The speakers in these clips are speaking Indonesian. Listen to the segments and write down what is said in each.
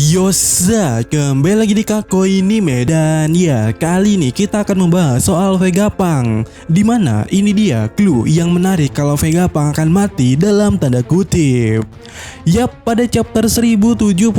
Yosa, kembali lagi di Kakoi Anime dan ya kali ini kita akan membahas soal Vegapunk. Dimana ini dia clue yang menarik kalau Vegapunk akan mati dalam tanda kutip. Yap, pada chapter 1076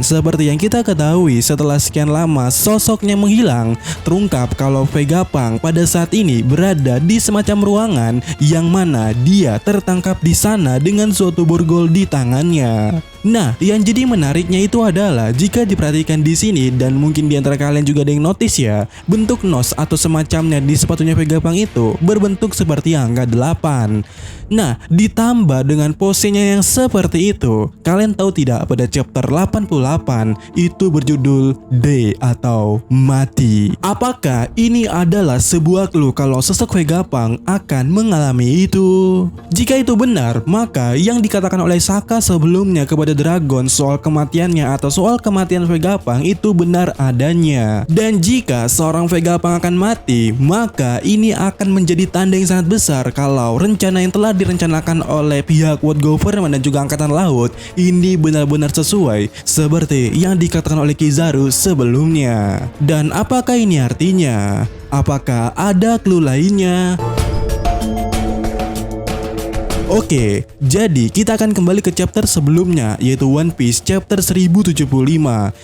seperti yang kita ketahui setelah sekian lama sosoknya menghilang, terungkap kalau Vegapunk pada saat ini berada di semacam ruangan yang mana dia tertangkap di sana dengan suatu borgol di tangannya. Nah, yang jadi menariknya itu adalah jika diperhatikan di sini dan mungkin di antara kalian juga ada yang notice ya, bentuk nos atau semacamnya di sepatunya Vegapunk itu berbentuk seperti angka 8. Nah, ditambah dengan posenya yang seperti itu, kalian tahu tidak pada chapter 88 itu berjudul D atau mati. Apakah ini adalah sebuah clue kalau sosok Vegapunk akan mengalami itu? Jika itu benar, maka yang dikatakan oleh Saka sebelumnya kepada Dragon soal kematiannya atau soal kematian Vegapunk itu benar adanya. Dan jika seorang Vegapunk akan mati, maka ini akan menjadi tanda yang sangat besar kalau rencana yang telah direncanakan oleh pihak World Government dan juga Angkatan Laut ini benar-benar sesuai seperti yang dikatakan oleh Kizaru sebelumnya. Dan apakah ini artinya? Apakah ada clue lainnya? Oke, jadi kita akan kembali ke chapter sebelumnya yaitu One Piece chapter 1075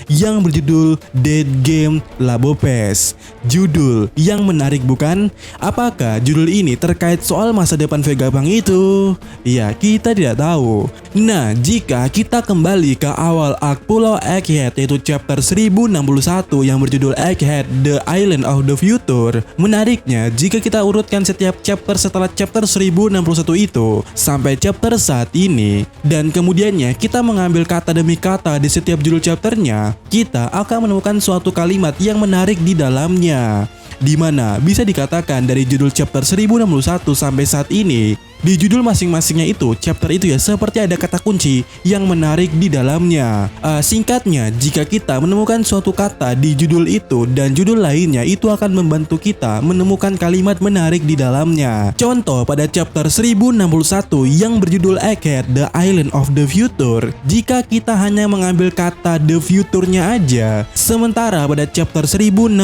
yang berjudul Dead Game Labo Pass. Judul yang menarik bukan? Apakah judul ini terkait soal masa depan Vegapunk itu? Ya, kita tidak tahu. Nah, jika kita kembali ke awal arc Pulau Egghead yaitu chapter 1061 yang berjudul Egghead The Island of the Future, menariknya jika kita urutkan setiap chapter setelah chapter 1061 itu sampai chapter saat ini, dan kemudiannya kita mengambil kata demi kata di setiap judul chapternya, kita akan menemukan suatu kalimat yang menarik di dalamnya, di mana bisa dikatakan dari judul chapter 1061 sampai saat ini, di judul masing-masingnya itu, chapter itu ya seperti ada kata kunci yang menarik di dalamnya. Singkatnya, jika kita menemukan suatu kata di judul itu dan judul lainnya itu akan membantu kita menemukan kalimat menarik di dalamnya. Contoh pada chapter 1061 yang berjudul Egghead The Island of the Future, jika kita hanya mengambil kata the future-nya aja, sementara pada chapter 1062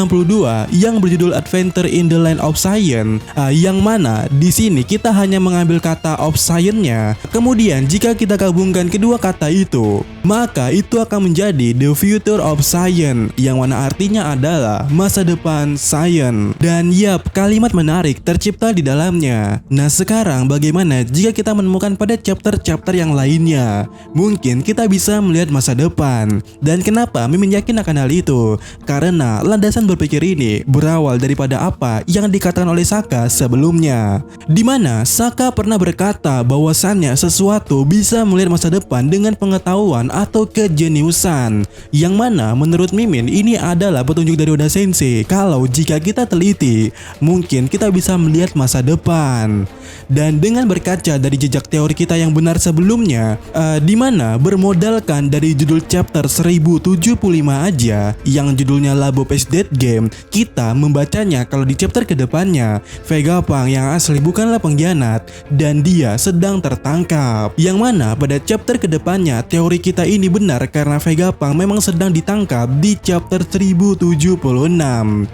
yang berjudul Adventure in the Land of Science, yang mana di sini kita hanya mengambil kata of science-nya. Kemudian jika kita gabungkan kedua kata itu, maka itu akan menjadi the future of science, yang mana artinya adalah masa depan science. Dan yap, kalimat menarik tercipta di dalamnya. Nah, sekarang bagaimana jika kita menemukan pada chapter-chapter yang lainnya? Mungkin kita bisa melihat masa depan. Dan kenapa Mimin yakin akan hal itu? Karena landasan berpikir ini berawal daripada apa yang dikatakan oleh Saka sebelumnya, di mana Saka pernah berkata bahwasannya sesuatu bisa melihat masa depan dengan pengetahuan atau kejeniusan, yang mana menurut Mimin ini adalah petunjuk dari Oda Sensei kalau jika kita teliti mungkin kita bisa melihat masa depan. Dan dengan berkaca dari jejak teori kita yang benar sebelumnya, di mana bermodalkan dari judul chapter 1075 aja yang judulnya Labo Pass Dead Game, kita membacanya kalau di chapter kedepannya Vegapunk yang asli bukanlah pengkhianat dan dia sedang tertangkap, yang mana pada chapter kedepannya teori kita ini benar karena Vegapunk memang sedang ditangkap di chapter 1076.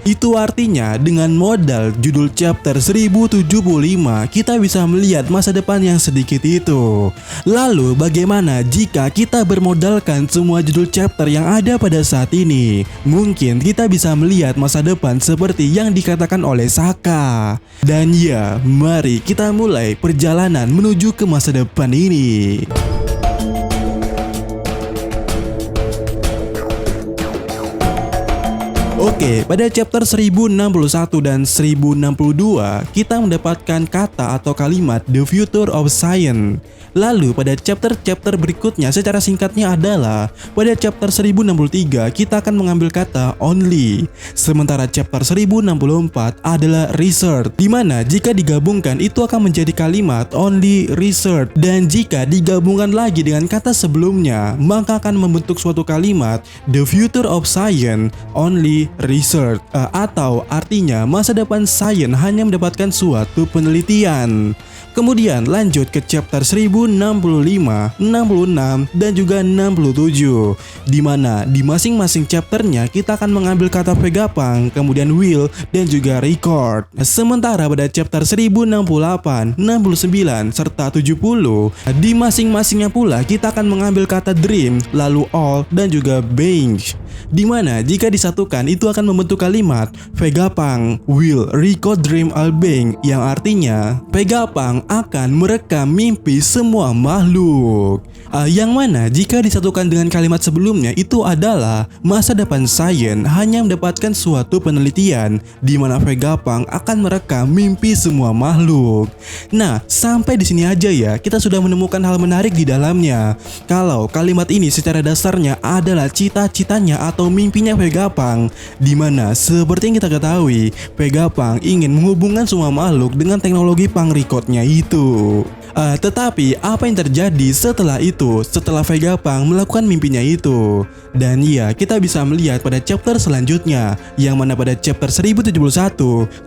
Itu artinya dengan modal judul chapter 1075 kita bisa melihat masa depan yang sedikit itu. Lalu bagaimana jika kita bermodalkan semua judul chapter yang ada pada saat ini? Mungkin kita bisa melihat masa depan seperti yang dikatakan oleh Saka. Dan ya, mari kita mulai perjalanan menuju ke masa depan ini. Oke, pada chapter 1061 dan 1062 kita mendapatkan kata atau kalimat the future of science. Lalu pada chapter-chapter berikutnya secara singkatnya adalah pada chapter 1063 kita akan mengambil kata only. Sementara chapter 1064 adalah research, dimana jika digabungkan itu akan menjadi kalimat only research. Dan jika digabungkan lagi dengan kata sebelumnya maka akan membentuk suatu kalimat the future of science only research, atau artinya masa depan Saiyan hanya mendapatkan suatu penelitian. Kemudian lanjut ke chapter 1065, 66, dan juga 67, di mana di masing-masing chapternya kita akan mengambil kata Vegapunk, kemudian will, dan juga record. Sementara pada chapter 1068, 69, serta 70, di masing-masingnya pula kita akan mengambil kata dream, lalu all, dan juga being. Dimana jika disatukan itu akan membentuk kalimat Vegapunk will record dream all being, yang artinya Vegapunk akan merekam mimpi semua makhluk. Yang mana jika disatukan dengan kalimat sebelumnya itu adalah masa depan Saiyan hanya mendapatkan suatu penelitian, di mana Vegapunk akan merekam mimpi semua makhluk. Nah, sampai di sini aja ya, kita sudah menemukan hal menarik di dalamnya. Kalau kalimat ini secara dasarnya adalah cita-citanya atau mimpinya Vegapunk, di mana seperti yang kita ketahui, Vegapunk ingin menghubungkan semua makhluk dengan teknologi punk recordnya itu. Tetapi apa yang terjadi setelah itu, setelah Vegapunk melakukan mimpinya itu? Dan ya, kita bisa melihat pada chapter selanjutnya, yang mana pada chapter 1071,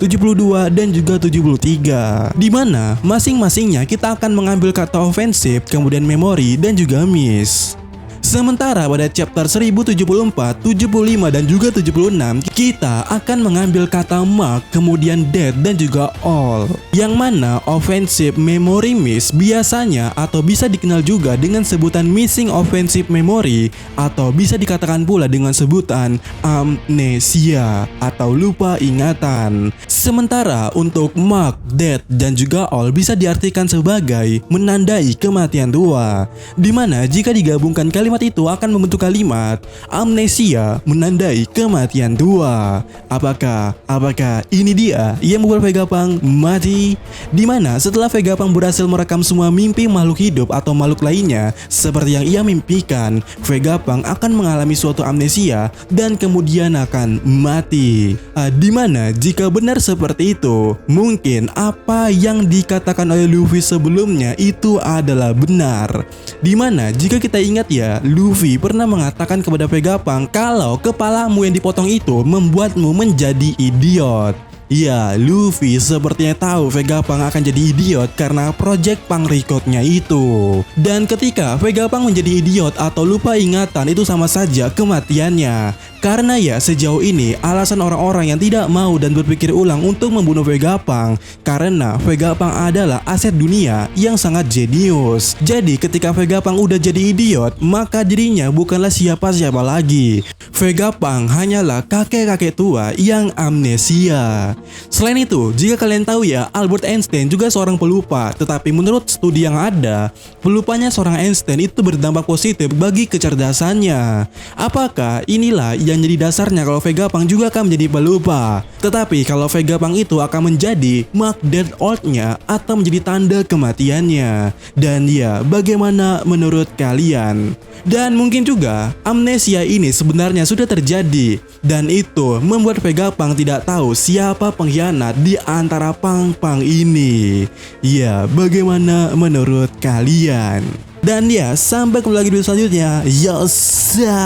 72, dan juga 73, di mana masing-masingnya kita akan mengambil kata offensive, kemudian memory, dan juga miss. Sementara pada chapter 1074, 75, dan juga 76, kita akan mengambil kata mark, kemudian dead, dan juga all. Yang mana offensive memory miss biasanya atau bisa dikenal juga dengan sebutan missing offensive memory, atau bisa dikatakan pula dengan sebutan amnesia atau lupa ingatan. Sementara untuk mark, dead, dan juga all bisa diartikan sebagai menandai kematian tua, dimana jika digabungkan kalimat itu akan membentuk kalimat amnesia menandai kematian tua. Apakah ini dia yang membuat Vegapunk mati? Dimana setelah Vegapunk berhasil merekam semua mimpi makhluk hidup atau makhluk lainnya seperti yang ia mimpikan, Vegapunk akan mengalami suatu amnesia dan kemudian akan mati. Dimana jika benar seperti itu, mungkin apa yang dikatakan oleh Luffy sebelumnya itu adalah benar. Dimana jika kita ingat ya, Luffy pernah mengatakan kepada Vegapunk kalau kepalamu yang dipotong itu membuatmu menjadi idiot. Ya, Luffy sepertinya tahu Vegapunk akan jadi idiot karena project punk recordnya itu. Dan ketika Vegapunk menjadi idiot atau lupa ingatan, itu sama saja kematiannya. Karena ya sejauh ini alasan orang-orang yang tidak mau dan berpikir ulang untuk membunuh Vegapunk karena Vegapunk adalah aset dunia yang sangat jenius. Jadi ketika Vegapunk udah jadi idiot, maka dirinya bukanlah siapa-siapa lagi. Vegapunk hanyalah kakek-kakek tua yang amnesia. Selain itu, jika kalian tahu ya, Albert Einstein juga seorang pelupa. Tetapi menurut studi yang ada, pelupanya seorang Einstein itu berdampak positif bagi kecerdasannya. Apakah inilah yang jadi dasarnya kalau Vegapunk juga akan menjadi pelupa? Tetapi kalau Vegapunk itu akan menjadi mark dead old-nya atau menjadi tanda kematiannya. Dan ya, bagaimana menurut kalian? Dan mungkin juga amnesia ini sebenarnya sudah terjadi, dan itu membuat Vegapunk tidak tahu siapa pengkhianat di antara pang-pang ini. Ya, bagaimana menurut kalian? Dan ya, sampai ketemu lagi di video selanjutnya. Yosa.